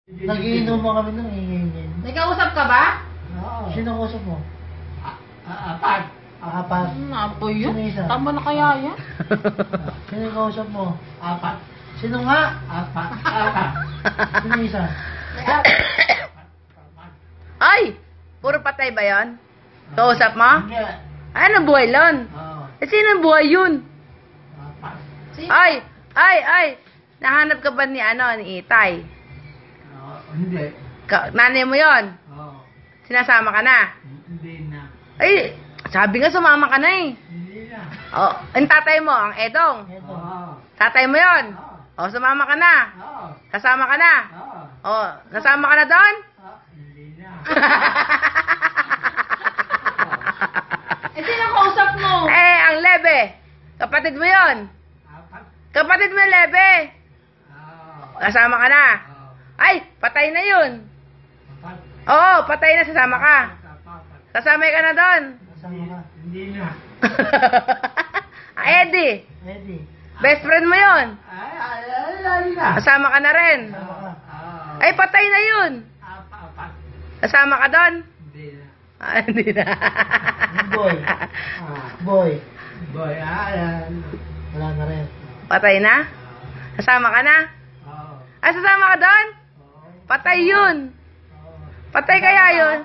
Nagiinom mo kami ng ingay-ingay. May kausap ka ba? Oo. Sino kausap mo? Apat. Apat. Napo yun. Sino isa? Tama na kaya yan? Sino yung kausap mo? Apat. Sino nga? Apat. Apat. Sino isa? Ay! Puro patay ba yon? Kausap mo? Hindi. Ano buhay lon? Oo. Eh, sino buhay yun? Apat. Sino? Ay! Nahanap ka ba ni ni Itay? Oo. Hindi. Nanay mo yon? Oo. Sinasama ka na? Hindi na. Ay, sabi nga sumama ka na eh. Hindi na. Oh, ang tatay mo, ang Edong. Ito. Oo. Tatay mo yon? Oo. Oh, sumama ka na. Oo. Kasama ka na. Oo. Oh, kasama ka na doon? Hindi na. Eh, sino kausap mo? Eh, ang Lebe. Kapatid mo yon? Apat. Kapatid mo yung Lebe. Oo. Kasama ka na. Oo. Ay, patay na yun. Apat. Oo, patay na, sasama ka. Apat. Kasama ka na doon. Kasama ka. Hindi na. Eddie, Eddie. best friend mo yun. Ay na. Kasama ka na rin. Kasama ka. Oo. Ay, patay na yun. Apat. Kasama ka doon. Hindi na. Hindi na. Yung boy. Boy. Boy, Wala na rin. Patay na? Kasama ka na? Oo. Ay, sasama ka doon? Oo. Patay yun. Oo. Patay kaya yun?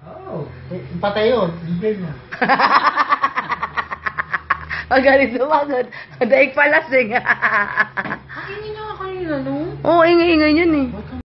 Oo. Patay yun. Hindi na. Magaling sumagot. Daig palasing. Ang ingin niyo nga kanina, no? Oo, ingay-ingay yun eh.